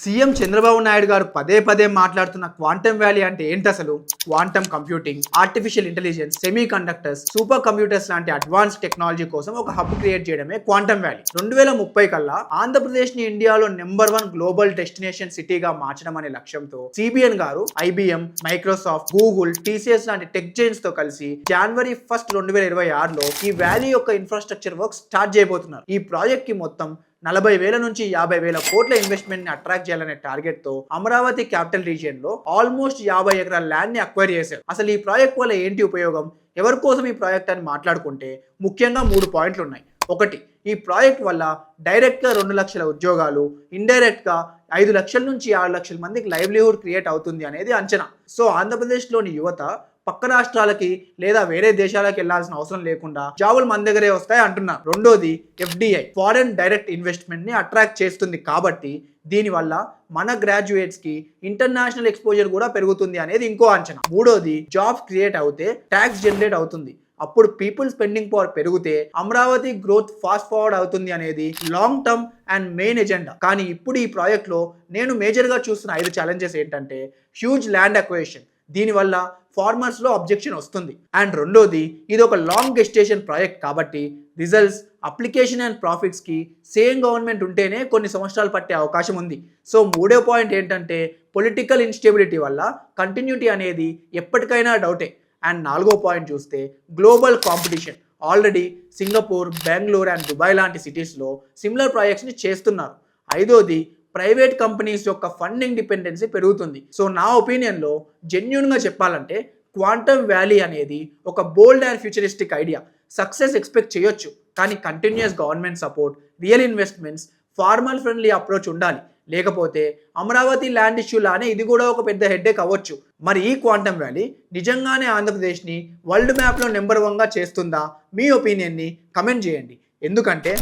CM Chandrababu Naidu గారు పదే పదే మాట్లాడుతున్న క్వాంటమ్ వ్యాలీ అంటే ఏంటి అసలు? Quantum computing, artificial intelligence, semi conductors, super computers లాంటి అడ్వాన్స్ టెక్నాలజీ కోసం ఒక హబ్ క్రియేట్ చేయడమే క్వాంటమ్ వ్యాలీ. 2030 కల్లా ఆంధ్రప్రదేశ్ ని ఇండియాలో నెంబర్ 1 గ్లోబల్ డెస్టినేషన్ సిటీగా మార్చడం అనే లక్ష్యంతో సిబిఎన్ గారు ఐబిఎం, మైక్రోసాఫ్ట్, గూగుల్, టీసీఎస్ లాంటి టెక్ జైంట్స్ తో కలిసి జనవరి 1, 2026లో ఈ వ్యాలీ యొక్క ఇన్ఫ్రాస్ట్రక్చర్ వర్క్ స్టార్ట్ చేయబోతున్నారు. ఈ ప్రాజెక్ట్ కి మొత్తం 40,000 నుంచి 50,000 కోట్ల ఇన్వెస్ట్మెంట్ ని అట్రాక్ట్ చేయాలనే టార్గెట్ తో అమరావతి క్యాపిటల్ రీజియన్ లో ఆల్మోస్ట్ 50 ఎకరాల ల్యాండ్ ని అక్వైర్ చేశారు. అసలు ఈ ప్రాజెక్ట్ వల్ల ఏంటి ఉపయోగం, ఎవరి కోసం ఈ ప్రాజెక్ట్ అని మాట్లాడుకుంటే ముఖ్యంగా 3 పాయింట్లు ఉన్నాయి. ఒకటి, ఈ ప్రాజెక్ట్ వల్ల డైరెక్ట్ గా 2 లక్షల ఉద్యోగాలు, ఇండైరెక్ట్ గా 5 లక్షల నుంచి 6 లక్షల మందికి లైవ్లీహుడ్ క్రియేట్ అవుతుంది అనేది అంచనా. సో ఆంధ్రప్రదేశ్ లోని యువత పక్క రాష్ట్రాలకి లేదా వేరే దేశాలకు వెళ్లాల్సిన అవసరం లేకుండా జాబులు మన దగ్గరే వస్తాయి అంటున్నారు. రెండోది, ఎఫ్డిఐ, ఫారెన్ డైరెక్ట్ ఇన్వెస్ట్మెంట్ ని అట్రాక్ట్ చేస్తుంది కాబట్టి దీనివల్ల మన గ్రాడ్యుయేట్స్ కి ఇంటర్నేషనల్ ఎక్స్పోజర్ కూడా పెరుగుతుంది అనేది ఇంకో అంచనా. మూడోది, జాబ్స్ క్రియేట్ అవుతే ట్యాక్స్ జనరేట్ అవుతుంది, అప్పుడు పీపుల్ స్పెండింగ్ పవర్ పెరిగితే అమరావతి గ్రోత్ ఫాస్ట్ ఫార్వర్డ్ అవుతుంది అనేది long term and main agenda. కానీ ఇప్పుడు ఈ ప్రాజెక్ట్ లో నేను మేజర్ గా చూస్తున్న 5 ఛాలెంజెస్ ఏంటంటే, హ్యూజ్ ల్యాండ్ అక్వైజిషన్, దీనివల్ల ఫార్మర్స్ లో అబ్జెక్షన్ వస్తుంది. అండ్ రెండోది, ఇది ఒక లాంగ్ గెస్టేషన్ ప్రాజెక్ట్ కాబట్టి రిజల్ట్స్, అప్లికేషన్ అండ్ ప్రాఫిట్స్ కి సేమ్ గవర్నమెంట్ ఉంటేనే కొన్ని సంవత్సరాలు పట్టే అవకాశం ఉంది. సో మూడో పాయింట్ ఏంటంటే, పొలిటికల్ ఇన్స్టెబిలిటీ వల్ల కంటిన్యూటీ అనేది ఎప్పటికైనా డౌటే. అండ్ నాలుగో పాయింట్ చూస్తే, global competition. Already Singapore, Bengaluru and Dubai లాంటి సిటీస్లో సిమిలర్ ప్రాజెక్ట్స్ని చేస్తున్నారు. ఐదోది, ప్రైవేట్ కంపెనీస్ యొక్క ఫండింగ్ డిపెండెన్సీ పెరుగుతుంది. సో నా ఒపీనియన్లో జెన్యూన్గా చెప్పాలంటే క్వాంటమ్ వ్యాలీ అనేది ఒక bold and futuristic idea. Success expect చేయొచ్చు, కానీ continuous government support, real investments, farmer friendly approach ఉండాలి. లేకపోతే అమరావతి ల్యాండ్ ఇష్యూ లానే ఇది కూడా ఒక పెద్ద హెడ్ఏక్ అవ్వచ్చు. మరి ఈ క్వాంటమ్ వ్యాలీ నిజంగానే ఆంధ్రప్రదేశ్ని వరల్డ్ మ్యాప్లో నెంబర్ 1గా చేస్తుందా? మీ ఒపీనియన్ని కమెంట్ చేయండి. ఎందుకంటే